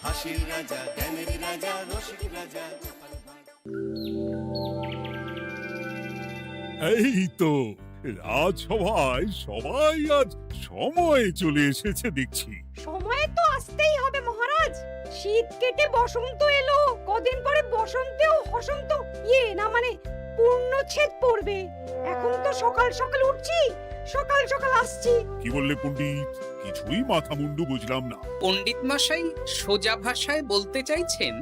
হাসির রাজা, জ্ঞানের রাজা, রসিক রাজা। এই তো রাজসভায় সবাই আজ সময়ে চলে এসেছে দেখছি। সময় তো আসতেই হবে মহারাজ। শীত কেটে বসন্ত এলো, কদিন পরে বসন্তেও বসন্ত না মানে পূর্ণচ্ছেদ পড়বে। এখন তো সকাল সকাল উঠছি, সকাল সকাল আসছি। কি বললে পণ্ডিত? কিছুই মাথা মুন্ডু বুঝলাম না। পণ্ডিত মশাই সোজা ভাষায় বলতে চাইছেন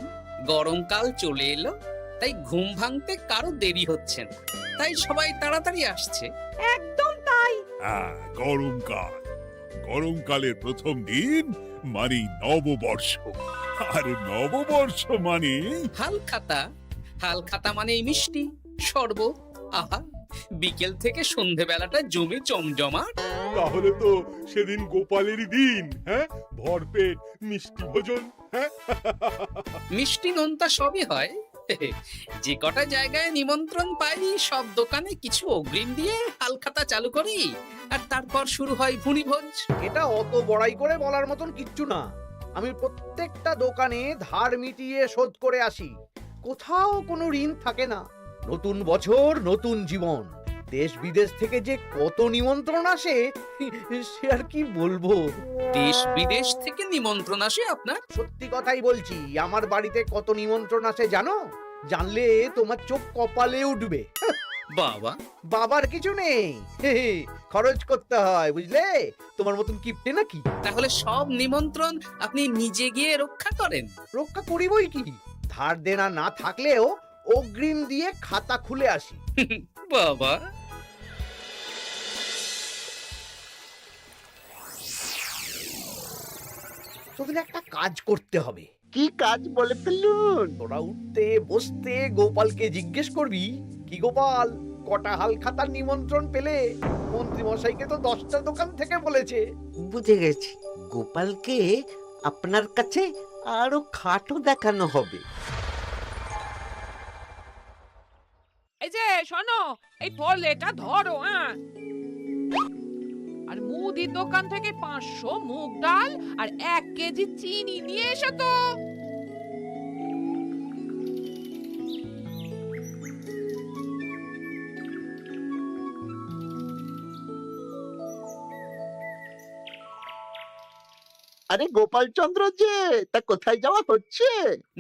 গরমকাল চলে এলো, তাই ঘুম ভাঙতে কারো দেরি হচ্ছে না, তাই সবাই তাড়াতাড়ি আসছে। একদম তাই। হ্যাঁ, গরমকাল। গরমকালের প্রথম দিন মানে নববর্ষ, আর নববর্ষ মানে হালখাতা। হালখাতা মানে মিষ্টি শরবত। আহা, বিকেল থেকে সন্ধেবেলাটা জমে জমজমাট। তাহলে তো সেদিন গোপালেরই দিন। হ্যাঁ, ভরপেট মিষ্টি ভোজন। হ্যাঁ, মিষ্টি নোনতা সবই হয়। যে কটা জায়গায় নিমন্ত্রণ পাই সব দোকানে কিছু অগ্রিম দিয়ে হালখাতা চালু করি, আর তারপর শুরু হয় ভুনিভোজ। এটা অত বড়াই করে বলার মতন কিচ্ছু না। আমি প্রত্যেকটা দোকানে ধার মিটিয়ে শোধ করে আসি, কোথাও কোনো ঋণ থাকে না। নতুন বছর নতুন জীবন, দেশ বিদেশ থেকে যে কত নিমন্ত্রণ আসে সে আর কি বলবো। দেশ বিদেশ থেকে নিমন্ত্রণ আসে আপনার? সত্যি কথাই বলছি, আমার বাড়িতে কত নিমন্ত্রণ আসে জানো? জানলে তোমার চোখ কপালে উঠবে। বাবা, বাবার কিছু নেই, খরচ করতে হয় বুঝলে। তোমার মতন কিপটে নাকি? তাহলে সব নিমন্ত্রণ আপনি নিজে গিয়ে রক্ষা করেন? রক্ষা করিবই কি, ধার দেনা না থাকলেও অগ্রিম দিয়ে খাতা খুলে আসি। বাবা, তোদের একটা কাজ করতে হবে। কি কাজ বলে ফেলুন? তোরা উঠতে বসতে গোপালকে জিজ্ঞেস করবি, কি গোপাল, কটা হাল খাতার নিমন্ত্রণ পেলে? মন্ত্রী মশাইকে তো 10টা দোকান থেকে বলেছে। বুঝে গেছি, গোপালকে আপনার কাছে আরো খাটো দেখানো হবে। এই যে শোনো, এই থলেটা ধরো। হ্যাঁ, আর মুদির দোকান থেকে 500 মুগ ডাল আর 1 কেজি চিনি নিয়ে এসো তো। আরে গোপাল চন্দ্র যে, তা কোথায় যাওয়া হচ্ছে?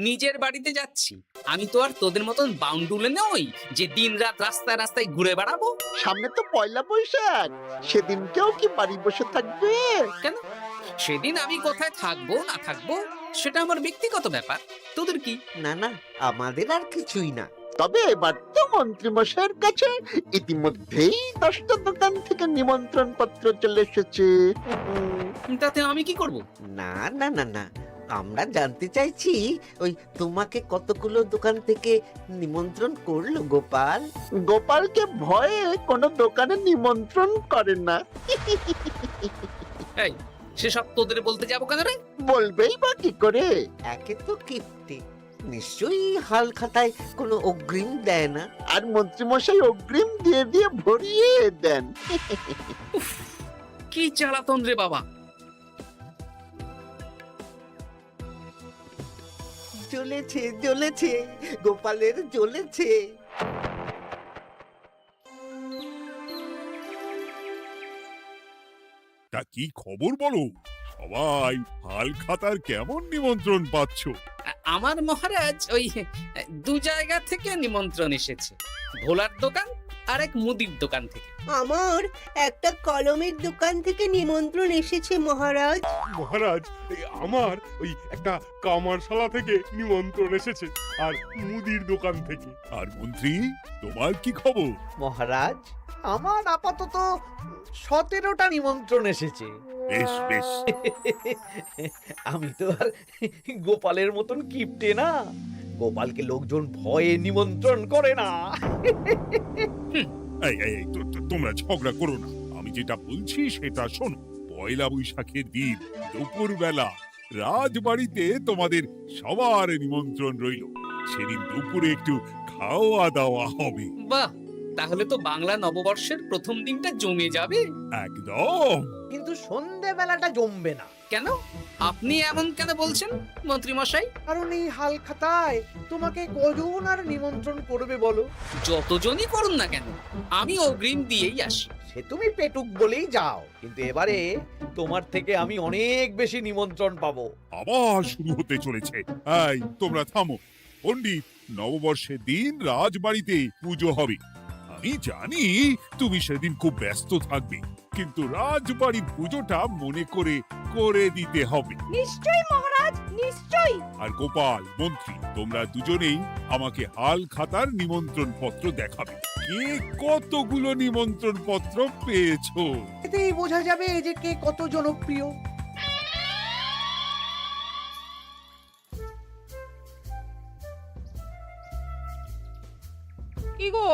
নিজের বাড়িতে যাচ্ছি। আমি তো আর তোদের মতন বাউন্ডুলে নই যে দিনরাত রাস্তায় রাস্তায় ঘুরে বেড়াবো। সামনে তো পয়লা বৈশাখ, সেদিন কেউ কি বাড়ি বসে থাকবে? কেন? সেদিন আমি কোথায় থাকবো না থাকবো সেটা আমার ব্যক্তিগত ব্যাপার। তোদের কি? না না, আমাদের আর কিছুই না। তবে এবার তো মন্ত্রী মশাইয়ের কাছে ইতিমধ্যেই 10টা দোকান থেকে নিমন্ত্রণ পত্র চলে এসেছে। তাতে আমি কি করব? না না না না, আমরা জানতে চাইছি ওই তোমাকে কতগুলো দোকান থেকে নিমন্ত্রণ করলো গোপাল? গোপালকে ভয়ে কোনো দোকানে নিমন্ত্রণ করে না। এই, সেসব তোদের বলতে যাবো কেন রে? বলবেই বা কি করে? একে তো কিপ্টে, নিশ্চয়ই হাল খাতায় কোনো অগ্রিম দেয় না, আর মন্ত্রীমশাই অগ্রিম দিয়ে দিয়ে ভরিয়ে দেন। কি জ্বালাতন রে বাবা। জ্বলেছে জ্বলেছে, গোপালের জ্বলেছে। তা কি খবর বলো? সবাই হালখাতার কেমন নিমন্ত্রণ পাচ্ছ? আমার মহারাজ ওই 2 জায়গা থেকে নিমন্ত্রণ এসেছে, ভোলার দোকান আর এক মুদির দোকান থেকে। আমার একটা কলমের দোকান থেকে নিমন্ত্রণ এসেছে মহারাজ। মহারাজ, আমার ওই একটা কামারশালা থেকে নিমন্ত্রণ এসেছে, আর মুদির দোকান থেকে। আর মন্ত্রী, তোমার কি খবর? মহারাজ, আমার আপাতত 17টা নিমন্ত্রণ এসেছে। বেশ বেশ। আমি তো আর গোপালের মতন কিপটে না, গোপালকে লোকজন ভয়ে নিমন্ত্রণ করে না। এই এই এই, তোমরা ঝগড়া করো না। আমি যেটা বলছি সেটা শোনো। পয়লা বৈশাখের দিন দুপুরবেলা রাজবাড়িতে তোমাদের সবার নিমন্ত্রণ রইল। সেদিন দুপুরে একটু খাওয়া দাওয়া হবে। বাহ, তাহলে তো বাংলা নববর্ষের প্রথম দিনটা জমে যাবে। একদম। কিন্তু সন্ধেবেলাটা জমবে না, কেন? আপনি এমন কেন বলছেন মন্ত্রী মশাই? কারণ এই হাল খাতায় তোমাকে কজন আর নিমন্ত্রণ করবে বলো? যতজনই করুন না কেন, আমি অগ্রিম দিয়েই আসি। সে তুমি পেটুক বলেই যাও, কিন্তু এবারে তোমার থেকে আমি অনেক বেশি নিমন্ত্রণ পাবো। আবার শুরু হতে চলেছে। এই তোমরা থামো। পণ্ডিত, নববর্ষের দিন রাজবাড়িতে পুজো হবে। আমি জানি তুমি সেদিন খুব ব্যস্ত থাকবে, কিন্তু রাজবাড়ির পুজোটা মনে করে করে দিতে হবে। নিশ্চয়ই মহারাজ, নিশ্চয়ই। আর গোপাল, মন্ত্রী, তোমরা দুজনেই আমাকে হাল খাতার নিমন্ত্রণ পত্র দেখাবে। কে কতগুলো নিমন্ত্রণ পত্র পেয়েছো? এতেই বোঝা যাবে যে কে কত জনপ্রিয়। কি গো,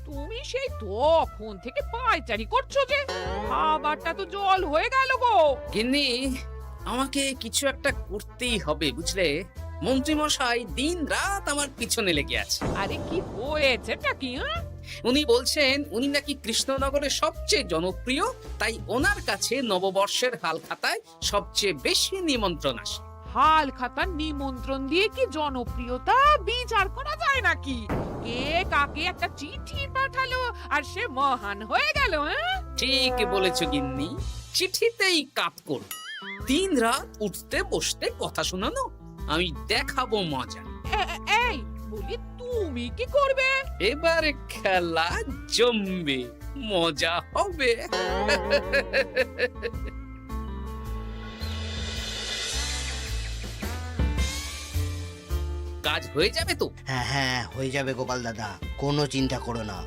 তুমি সেই তখন থেকে পায়চারি করছো যে? খাবারটা তো জল হয়ে গেল গো। গিন্নি, আমাকে কিছু একটা করতেই হবে, বুঝলে? মন্ত্রী মশাই দিন রাত আমার পিছনে লেগে আছে। আরে কি হয়েছেটা কি? উনি বলছেন উনি নাকি কৃষ্ণনগরের সবচেয়ে জনপ্রিয়, তাই ওনার কাছে নববর্ষের হাল খাতায় সবচেয়ে বেশি নিমন্ত্রণ আসে। হাল খাতার নিমন্ত্রণ দিয়ে কি জনপ্রিয়তা বিচার করা যায় নাকি? কে কাকে একটা চিঠি পাঠালো আর সে মহান হয়ে গেল? ঠিক বলেছো গিন্নি, চিঠিতেই কাপ করো। দিন রাত উঠতে বসতে কথা শোনানো, আমি দেখাবো মজা। এই বলি, তুমি কি করবে? এবার খেলা জমবে, মজা হবে। কাজ হয়ে যাবে তো? হ্যাঁ হ্যাঁ, হয়ে যাবে গোপাল দাদা, কোনো চিন্তা করো না।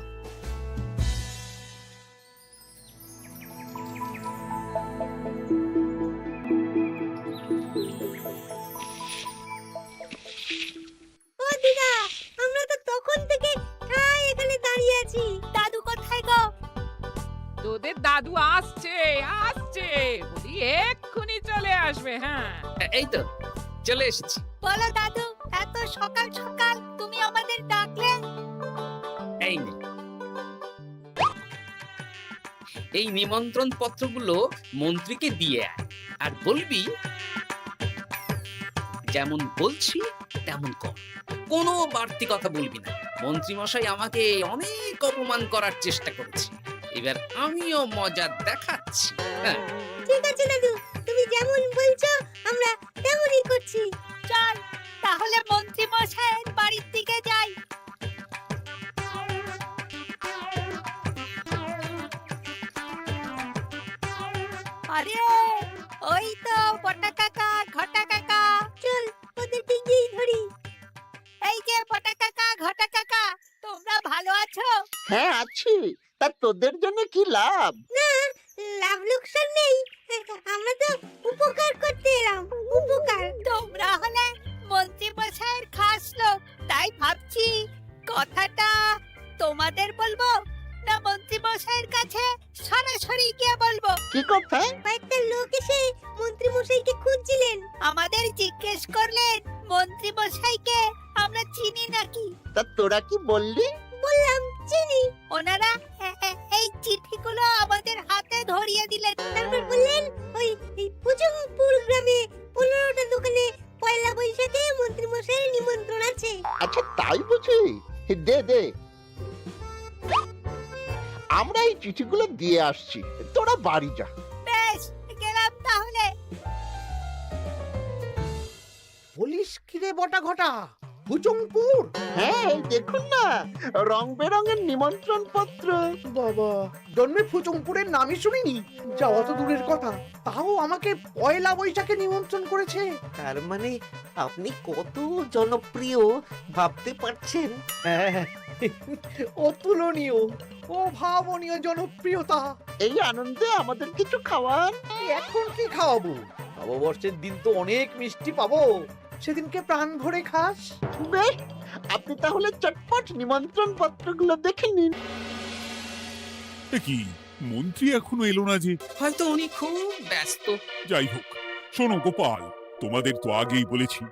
ও দিদা, আমরা তো তখন থেকে ঠায় এখানে দাঁড়িয়ে আছি। দাদু কোথায় গো? তোদের দাদু আসছে আসছে, বলি এক্ষুনি চলে আসবে। হ্যাঁ, এই তো চলে এসেছি। বলো দাদু, এত সকাল সকাল তুমি আমাদের ডাকলে? এই নে, এই নিমন্ত্রণ পত্রগুলো মন্ত্রীকে দিয়ে আয়, আর বলবি যেমন বলছি তেমন কর, কোনো বাড়তি কথা বলবি না। মন্ত্রী মশাই আমাকে অনেক অপমান করার চেষ্টা করেছে, এবার আমিও মজা দেখাচ্ছি। হ্যাঁ, ঠিক আছে দাদু, তুমি যেমন বলছো আমরা তেমনই করছি। চল তাহলে মন্ত্রী মশাইয়ের বাড়ির দিকে যাই। আরে ওই তো বটা কাকা, ঘটা কাকা, চল ওদেরকে গিয়ে ধরি। এই যে বটা কাকা, ঘটা কাকা, তোমরা ভালো আছো? হ্যাঁ আছি, তা তোদের জন্য কি লাভ? না, লাভ লোকসান নেই, আমরা তো উপকার করতে এলাম। উপকার? তোমরা হলে মন্ত্রী মশাইয়ের খাস লোক, তাই ভাবছি কথাটা তোমাদের বলবো না মন্ত্রী মশাইয়ের কাছে সরাসরি গিয়ে বলবো। কি কথা? কয়েকটা লোক এসে মন্ত্রী মশাইকে খুঁজছিলেন, আমাদের জিজ্ঞেস করলেন মন্ত্রী মশাইকে আমরা চিনি নাকি। তা তোরা কি বললি? বললাম চিনি। ওনারা এই চিঠিগুলো আমাদের হাতে ধরিয়ে দিলেন, তারপর বললেন ওই পুজংপুর গ্রামে 15টা দোকানে পয়লা বৈশাখে মন্ত্রী মশাইয়ের নিমন্ত্রণ আছে। আচ্ছা তাই বুঝি? দে দে, আমরা এই চিঠিগুলো দিয়ে আসছি, তোরা বাড়ি যা। বেশ, গেলাম তাহলে। বলিস কিরে বটা ঘটা, ভুজংপুর? হ্যাঁ এই দেখুন না, রং বেরঙের নিমন্ত্রণ পত্র। বাবা, জন্মে ফুচংপুরের নামই শুনিনি, যাওয়া তো দূরের কথা, তাও আমাকে পয়লা বৈশাখে নিমন্ত্রণ করেছে। তার মানে আপনি কত জনপ্রিয় ভাবতে পারছেন? হ্যাঁ, অতুলনীয়, অভাবনীয় জনপ্রিয়তা। এই আনন্দে আমাদের কিছু খাওয়ান। এখন কি খাওয়াবো? নববর্ষের দিন তো অনেক মিষ্টি পাবো, সেদিনকে প্রাণ ভরে খাস। বেশ, আপনি তাহলে চটপট নিমন্ত্রণ পত্রগুলো দেখে নিন। এ কি, মন্ত্রী এখনো এলো না যে? হয়তো উনি খুব ব্যস্ত। যাই হোক, শোনো গোপাল, তোমাদের তো আগেই বলেছি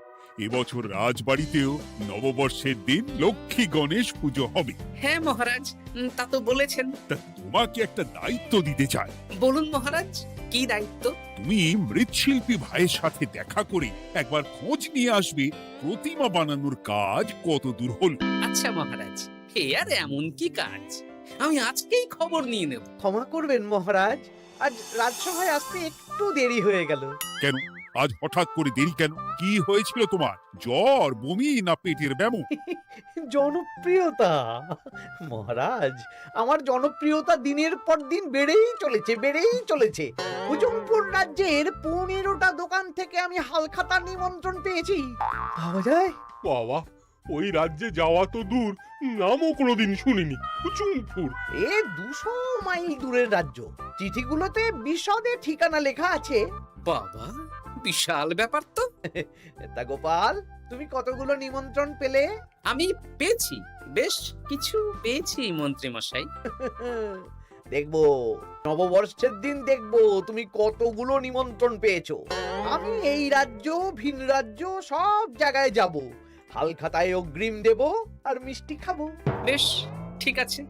এবছর রাজবাড়িতেও নববর্ষের দিন লক্ষ্মী গণেশ পুজো হবে। হ্যাঁ মহারাজ, তা তো বলেছেন। তা তোমাকে একটা দায়িত্ব দিতে চাই। বলুন মহারাজ, কি দায়িত্ব? তুমি মৃৎশিল্পী ভাইয়ের সাথে দেখা করে একবার খোঁজ নিয়ে আসবে প্রতিমা বানানোর কাজ কত দূর হলো। আচ্ছা মহারাজ, হে আর এমন কি কাজ, আমি আজকেই খবর নিয়ে নেব। ক্ষমা করবেন মহারাজ, আজ রাজসভায় আসতে একটু দেরি হয়ে গেল। কেন আজ হঠাৎ করে দেরি কেন? কি হয়েছিল তোমার? জ্বর, বমি না পেটের ব্যামো? জনপ্রিয়তা মহারাজ, আমার জনপ্রিয়তা দিনের পর দিন বেড়েই চলেছে। হুজুমপুর রাজ্যের 15টা দোকান থেকে আমি হালখাতার নিমন্ত্রণ পেয়েছি। ভাবা যায়? বাবা, ওই রাজ্যে যাওয়া তো দূর, নামও কোনোদিন শুনিনি। হুজুমপুর। এ 200 মাইল দূরের রাজ্য। চিঠিগুলোতে বিশদে ঠিকানা লেখা আছে। বাবা, বিশাল ব্যাপার তো। তা গোপাল, তুমি কতগুলো নিমন্ত্রণ পেলে? আমি পেয়েছি, বেশ কিছু পেয়েছি মন্ত্রী মশাই। দেখবো নববর্ষের দিন দেখবো তুমি কতগুলো নিমন্ত্রণ পেয়েছো। আমি এই রাজ্য ভিন রাজ্য সব জায়গায় যাব, হালখাতায় অগ্রিম দেব আর মিষ্টি খাবো। বেশ, ঠিক আছে।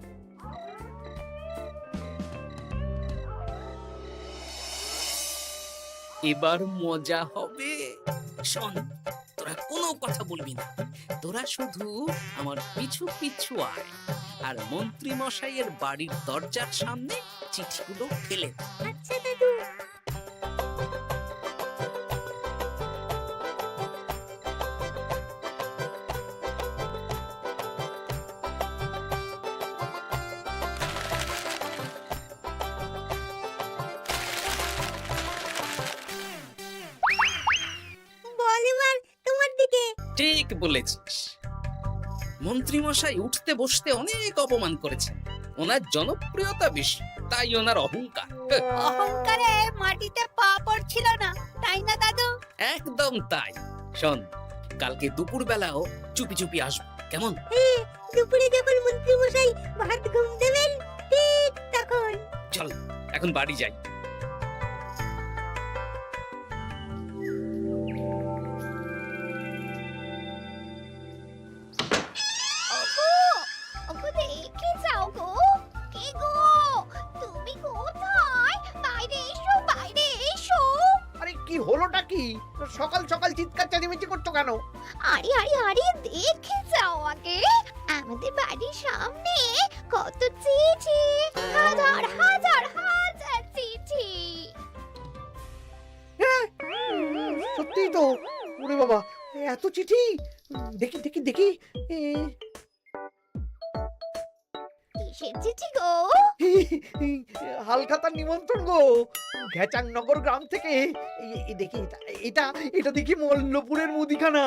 এবার মজা হবে। শোন, তোরা কোনো কথা বলবি না, তোরা শুধু আমার পিছু পিছু আয় আর মন্ত্রী মশাইয়ের বাড়ির দরজার সামনে চিঠিগুলো ফেলে দে। আচ্ছা দাদু। বল এবার তোমার দিকে। ঠিক বলেছিস। মন্ত্রী মশাই উঠতে বসতে অনেক অপমান করেছেন। ওনার জনপ্রিয়তা বেশি, তাই ওনার অহংকার। অহংকারে মাটিতে পা পড়ছিল না, তাই না দাদু? একদম তাই। শোন, কালকে দুপুর বেলাও চুপি চুপি আসবো, কেমন? দুপুরে যখন মন্ত্রী মশাই ভাত ঘুম দেবেন ঠিক তখন। চল এখন বাড়ি যাই। ওগো দেখে যাও গো। কে গো? তুমি কোথায়? বাইরে এসো। আরে কি হলোটা কি? সকাল সকাল চিৎকার চেঁচামেচি করছো কেন? আরে দেখে যাও আগে। আমাদের বাড়ির সামনে কত চিঠি, হাজার চিঠি। সত্যিই তো। ওরে বাবা, এত চিঠি! দেখি কিসের চিঠি গো? হালখাতার নিমন্ত্রণ গো, ঘেচাংনগর গ্রাম থেকে। দেখি এটা দেখি মল্লপুরের মুদিখানা,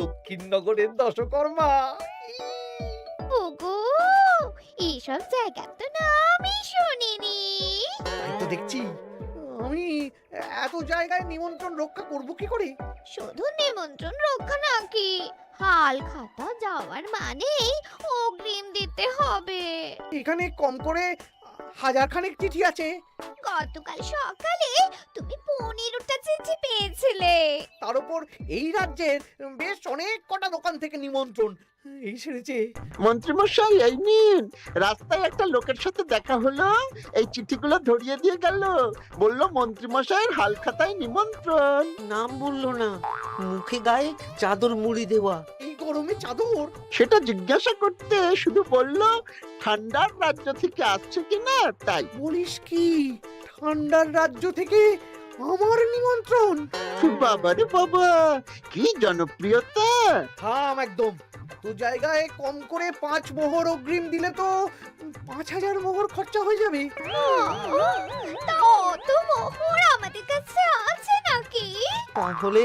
দক্ষিণনগরের দশকর্মা। ওগো, এইসব জায়গা তো নামই শুনিনি। তাই তো দেখছি। আমি এত জায়গায় নিমন্ত্রণ রক্ষা করব কি করে? শুধু নিমন্ত্রণ রক্ষা নাকি, হালখাতা যাওয়ার মানেই অগ্রিম দিতে হবে। এখানে কম করে 1000 খানেক চিঠি আছে। গতকাল সকালে তুমি 15টা চিঠি পেয়েছিলে। তার উপর এই রাজ্যের বেশ অনেক কটা দোকান থেকে নিমন্ত্রণ এই সেরেছে। মন্ত্রীমশাই এই নিন, রাস্তায় একটা লোকের সাথে দেখা হলো, এই চিঠিগুলো ধরিয়ে দিয়ে গেল, বলল মন্ত্রীমশাইয়ের হালখাতায় নিমন্ত্রণ। নাম বললো না, মুখে গায়ে চাদর মুড়ি দেওয়া। এই গরমে চাদর? সেটা জিজ্ঞাসা করতে শুধু বলল ঠান্ডার রাজ্য থেকে আসছে কিনা তাই। বলিস কি, ঠান্ডার রাজ্য থেকে আমার নিমন্ত্রণ? বাবারে বাবা, কি জনপ্রিয়তা! থাম একদম। তো জায়গায় কম করে 5 মোহর অগ্রিম দিলে তো 5000 মোহর খরচা হয়ে যাবে। তা অত মোহর আমাদের কাছে আছে নাকি? তাহলে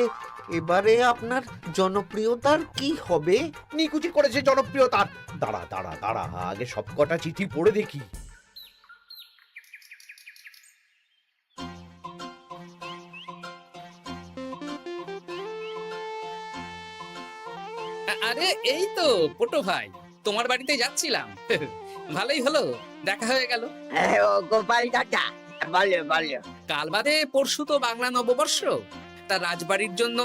এবারে আপনার জনপ্রিয়তার কি হবে? নিকুচি করেছে জনপ্রিয়তার। দাঁড়া, আগে সব কটা চিঠি পড়ে দেখি। আরে এই তো পটু ভাই, তোমার বাড়িতে যাচ্ছিলাম। ভালোই হলো, দেখা হয়ে গেল। গোপাল দাদা, বলো। কাল বাদে পরশু তো বাংলা নববর্ষ, তা রাজবাড়ির জন্য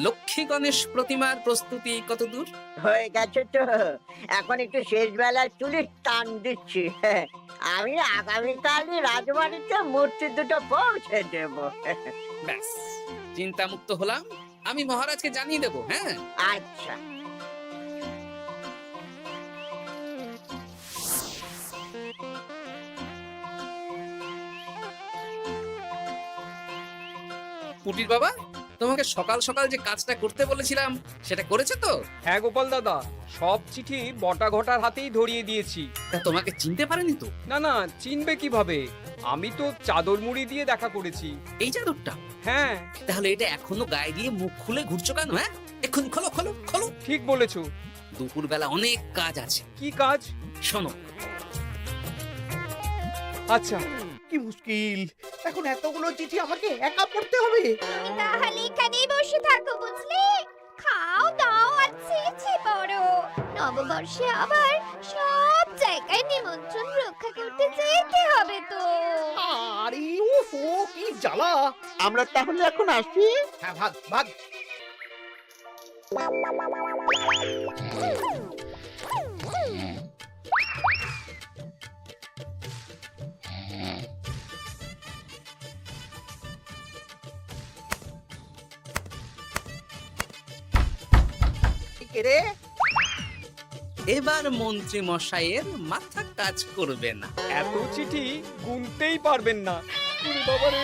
লক্ষ্মী গণেশ প্রতিমার প্রস্তুতি কত দূর? হয়ে গেছে তো, এখন একটু শেষ বেলার চুলির টান দিচ্ছি। আমি আগামীকালই রাজবাড়িতে মূর্তি দুটো পৌঁছে দেব। ব্যাস, চিন্তামুক্ত হলাম। আমি মহারাজকে জানিয়ে দেবো। হ্যাঁ, আচ্ছা। পুটির বাবা, তোমাকে সকাল সকাল যে কাজটা করতে বলেছিলাম সেটা করেছে তো? হ্যাঁ গোপাল দাদা, সব চিঠি বটা ঘটার হাতেই ধরিয়ে দিয়েছি। তা তোমাকে চিনতে পারেনি তো? না না, চিনবে কিভাবে? আমি তো চাদর মুড়ি দিয়ে দেখা করেছি। এই চাদরটা? হ্যাঁ। তাহলে এটা এখনো গায়ে দিয়ে মুখ খুলে ঘুরছো কেন? হ্যাঁ, এক্ষুনি খোলো খোলো খোলো। ঠিক বলেছো। দুপুরবেলা অনেক কাজ আছে। কি কাজ? শোনো। আচ্ছা। কি মুশকিল, এখন এতগুলো চিঠি আমাকে একা পড়তে হবে। তাহলে এখানেই বসে থাকো, বুঝলে? খাও দাও আর চিঠি পড়ো। নববর্ষে আবার সব জায়গায় নিমন্ত্রণ রক্ষা করতে যেতে হবে তো। আরে ওফো, কি জ্বালা। আমরা তাহলে এখন আসি। হ্যাঁ, ভাগ ভাগ। রে, এবার মন্ত্রী মশাইয়ের মাথা কাজ করবে না। এত চিঠি গুনতেই পারবেন না। বাবারে,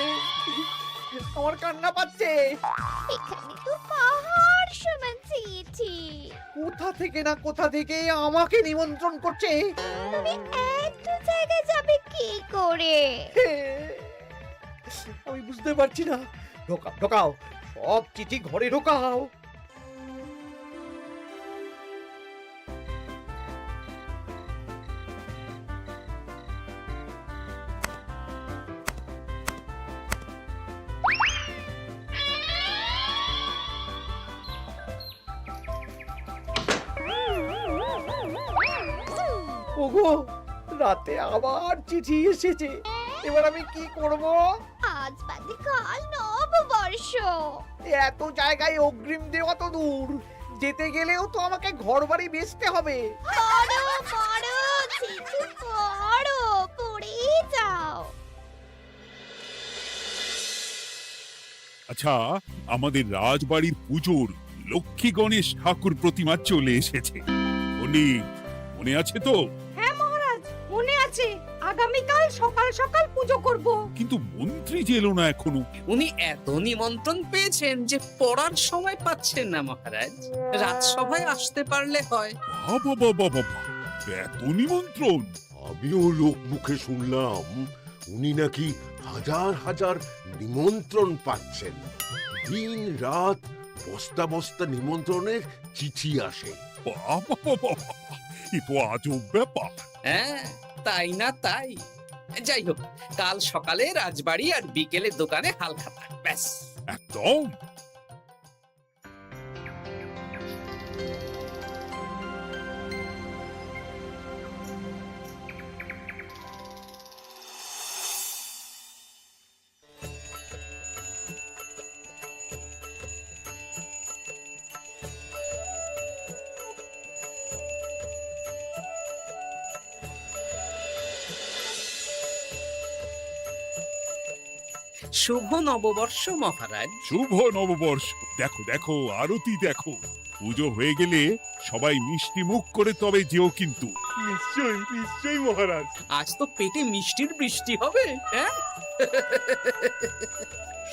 আমার কান্না পাচ্ছে। এখানে তো পাহাড় সমান চিঠি। কোথা থেকে না কোথা থেকে আমাকে নিমন্ত্রণ করছে। তুমি এত জায়গায় যাবে কি করে? আমি বুঝতে পারছি না। ঢোকাও ঢোকাও, সব চিঠি ঘরে ঢোকাও। ওগো, রাতে আবার চিঠি এসেছে। এবার আমি কি করব? আজ বাদে কাল নববর্ষ। এত জায়গায় অগ্রিম দেওয়া তো দূর, যেতে গেলেও তো আমাকে ঘর বাড়ি বেচতে হবে। পড়ো পড়ো, চিঠি পড়ো, পড়ে যাও। আচ্ছা, আমাদের রাজবাড়ির পুজোর লক্ষ্মী গণেশ ঠাকুর প্রতিমা চলে এসেছে। মনে আছে তো? হ্যাঁ মহারাজ, মনে আছে। আগামীকাল সকাল সকাল পুজো করব। কিন্তু মন্ত্রী যে এলো না এখনো। উনি এত নিমন্ত্রণ পেয়েছেন যে পড়ার সময় পাচ্ছেন না মহারাজ। রাজসভায় আসতে পারলে হয়। বাবা বাবা বাবা, এত নিমন্ত্রণ! আমিও লোক মুখে শুনলাম উনি নাকি হাজার হাজার নিমন্ত্রণ পাচ্ছেন। দিন রাত বস্তা বস্তা নিমন্ত্রণের চিঠি আসে। বাবা বাবা, এ তো আজব ব্যাপার। হ্যাঁ, তাই না তাই। যাই হোক, কাল সকালে রাজবাড়ি আর বিকেলে দোকানে হালখাতা। ব্যাস, একদম। শুভ নববর্ষ মহারাজ। শুভ নববর্ষ। দেখো দেখো, আরতি দেখো। পুজো হয়ে গেলে সবাই মিষ্টি মুখ করে তবে যেও কিন্তু। নিশ্চয়ই নিশ্চয়ই মহারাজ। আজ তো পেটে মিষ্টির বৃষ্টি হবে। হ্যাঁ,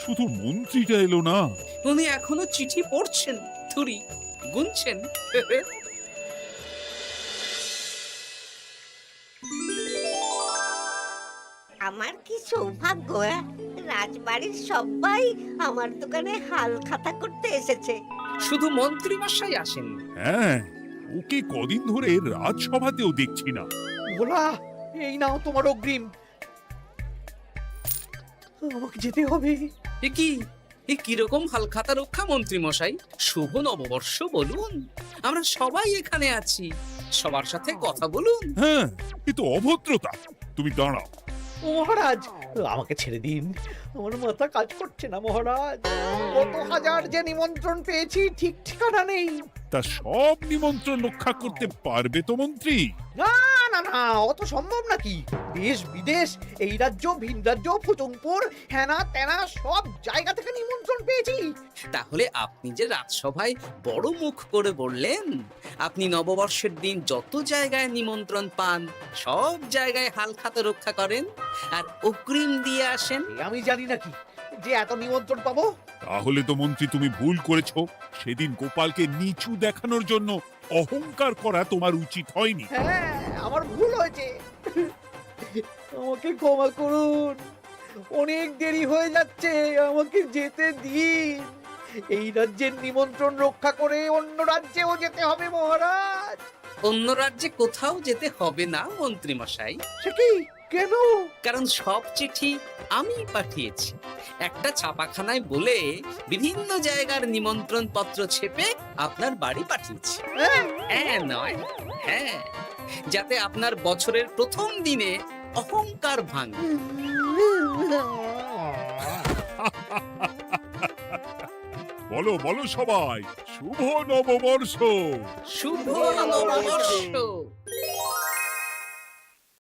শুধু মন্ত্রীটা এলো না। উনি এখনো চিঠি পড়ছেন, থুরি গুনছেন। আমার কি সৌভাগ্য! রাজবাড়ির সবাই আমার দোকানে হাল খাতা করতে এসেছে। শুধু মন্ত্রী মশাই আসেন। হ্যাঁ, ওকে কদিন ধরে রাজসভাতেও দেখছি না। ভোলা, এই নাও তোমার অগ্রিম। আমাকে যেতে হবে। এ কিরকম হালখাতা রক্ষা মন্ত্রী মশাই? শুভ নববর্ষ বলুন, আমরা সবাই এখানে আছি। সবার সাথে কথা বলুন। হ্যাঁ, এ তো অভদ্রতা। তুমি দাঁড়াও। মহারাজ, আমাকে ছেড়ে দিন, আমার মাথা কাজ করছে না মহারাজ। কত হাজার যে নিমন্ত্রণ পেয়েছি ঠিক ঠিকানা নেই। তা সব নিমন্ত্রণ রক্ষা করতে পারবে তো মন্ত্রী? না না না, অত সম্ভব নাকি? দেশ বিদেশ, এই রাজ্য ভিন রাজ্য, ফুচুংপুর, হ্যানা ত্যানা সব জায়গা থেকে নিমন্ত্রণ পেয়েছি। তাহলে আপনি যে রাজসভায় বড় মুখ করে বললেন আপনি নববর্ষের দিন যত জায়গায় নিমন্ত্রণ পান সব জায়গায় হালখাতা রক্ষা করেন আর অগ্রিম দিয়ে আসেন। এ আমি জানি নাকি যে এত নিমন্ত্রণ পাবো? তাহলে তো মন্ত্রী তুমি ভুল করেছো। সেদিন গোপালকে নিচু দেখানোর জন্য অহংকার করা তোমার উচিত হয়নি। হ্যাঁ, আমার ভুল হয়েছে, আমাকে ক্ষমা করুন। অনেক দেরি হয়ে যাচ্ছে, আমাকে যেতে দিন। এই রাজ্যের নিমন্ত্রণ রক্ষা করে অন্য রাজ্যেও যেতে হবে মহারাজ। অন্য রাজ্যে কোথাও যেতে হবে না মন্ত্রী মশাই, সে কি? কেন? কারণ সব চিঠি আমি পাঠিয়েছি। একটা ছাপাখানায় বলে বিভিন্ন জায়গার নিমন্ত্রণ পত্র ছেপে আপনার বাড়ি পাঠিয়েছি। হ্যাঁ? হ্যাঁ নয় হ্যাঁ, যাতে আপনার বছরের প্রথম দিনে অহংকার ভাঙে। বলো বলো সবাই, শুভ নববর্ষ। শুভ নববর্ষ।